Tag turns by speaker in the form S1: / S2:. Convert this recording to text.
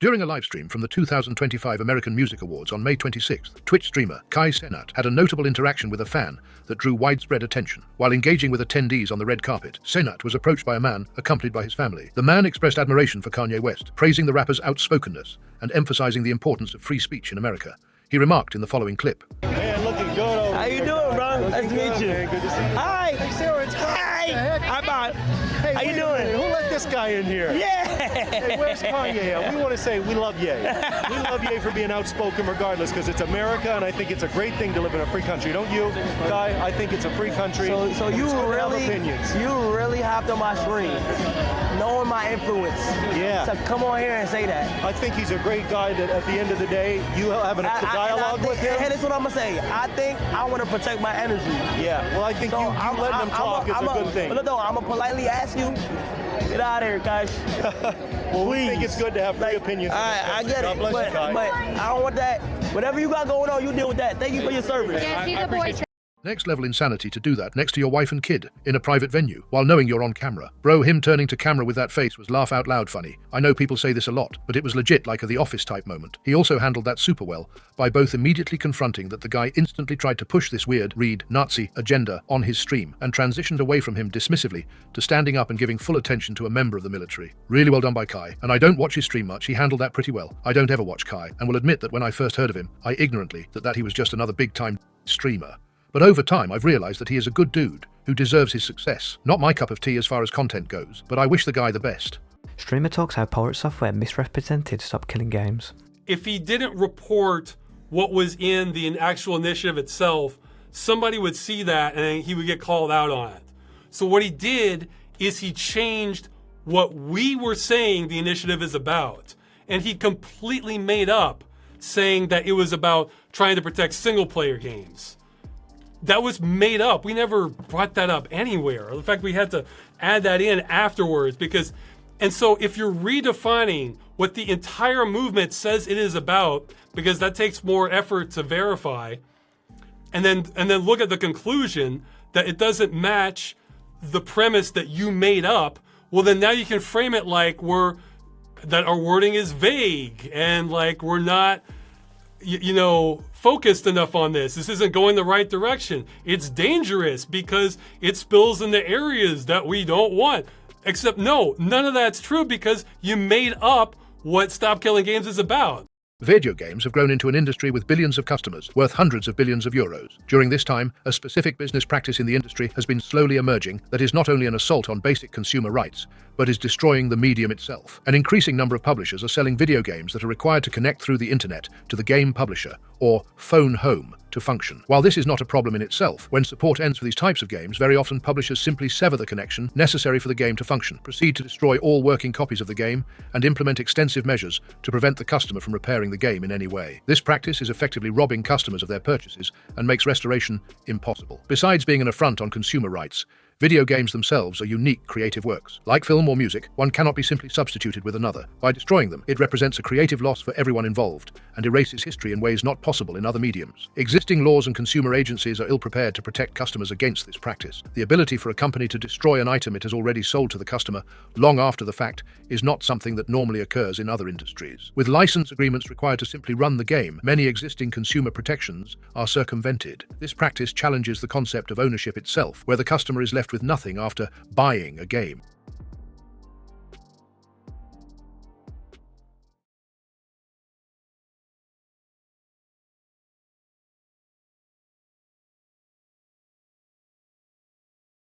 S1: During a livestream from the 2025 American Music Awards on May 26th, Twitch streamer Cenat had a notable interaction with a fan that drew widespread attention. While engaging with attendees on the red carpet, Cenat was approached by a man accompanied by his family. The man expressed admiration for Kanye West, praising the rapper's outspokenness and emphasizing the importance of free speech in America. He remarked in the following clip.
S2: Man, looking good over.
S3: How you doing, bro? Nice to meet you.
S2: Man, good to see you.
S3: Hi.
S2: Hey, Sarah, it's
S3: Hi. I'm out.
S2: Hey,
S3: How you doing?
S2: Who let this guy in here?
S3: Yeah.
S2: Hey, where's Kanye at? We want to say we love Ye. We love Ye for being outspoken regardless, because it's America, and I think it's a great thing to live in a free country. Don't you, Guy? I think it's a free country.
S3: So you
S2: have
S3: really,
S2: opinions.
S3: you really hopped on my stream, knowing my influence.
S2: Yeah.
S3: So come on here and say that.
S2: I think he's a great guy that at the end of the day, you have a dialogue with him.
S3: Hey, that's what I'm going to say. I think I want to protect my energy.
S2: Yeah, well, I think you letting him talk is a good thing.
S3: But no, I'm going to politely ask you, get out of here, guys.
S2: Well, we think it's good to have free opinions.
S3: I get
S2: God
S3: it,
S2: bless
S3: but
S2: you, Guy.
S3: I don't want that. Whatever you got going on, you deal with that. Thank you for your service.
S4: Yeah, see the boys.
S1: Next level insanity to do that next to your wife and kid in a private venue while knowing you're on camera. Bro, him turning to camera with that face was laugh out loud funny. I know people say this a lot, but it was legit like a The Office type moment. He also handled that super well by both immediately confronting that the guy instantly tried to push this weird, Nazi agenda on his stream and transitioned away from him dismissively to standing up and giving full attention to a member of the military. Really well done by Kai, and I don't watch his stream much, he handled that pretty well. I don't ever watch Kai, and will admit that when I first heard of him, I ignorantly that he was just another big-time streamer. But over time, I've realized that he is a good dude who deserves his success. Not my cup of tea as far as content goes, but I wish the guy the best.
S5: Streamer talks how PirateSoftware misrepresented Stop Killing Games.
S6: If he didn't report what was in the actual initiative itself, somebody would see that and he would get called out on it. So what he did is he changed what we were saying the initiative is about. And he completely made up saying that it was about trying to protect single player games. That was made up. We never brought that up anywhere. In fact, we had to add that in afterwards and so if you're redefining what the entire movement says it is about, because that takes more effort to verify, and then look at the conclusion that it doesn't match the premise that you made up, well then now you can frame it like that our wording is vague and like we're not focused enough on this. This isn't going the right direction. It's dangerous because it spills into areas that we don't want. Except no, none of that's true because you made up what Stop Killing Games is about.
S1: Video games have grown into an industry with billions of customers, worth hundreds of billions of euros. During this time, a specific business practice in the industry has been slowly emerging that is not only an assault on basic consumer rights, but is destroying the medium itself. An increasing number of publishers are selling video games that are required to connect through the internet to the game publisher, or phone home, to function. While this is not a problem in itself, when support ends for these types of games, very often publishers simply sever the connection necessary for the game to function, proceed to destroy all working copies of the game, and implement extensive measures to prevent the customer from repairing the game in any way. This practice is effectively robbing customers of their purchases and makes restoration impossible. Besides being an affront on consumer rights, video games themselves are unique creative works. Like film or music, one cannot be simply substituted with another. By destroying them, it represents a creative loss for everyone involved and erases history in ways not possible in other mediums. Existing laws and consumer agencies are ill-prepared to protect customers against this practice. The ability for a company to destroy an item it has already sold to the customer long after the fact is not something that normally occurs in other industries. With license agreements required to simply run the game, many existing consumer protections are circumvented. This practice challenges the concept of ownership itself, where the customer is left with nothing after buying a game.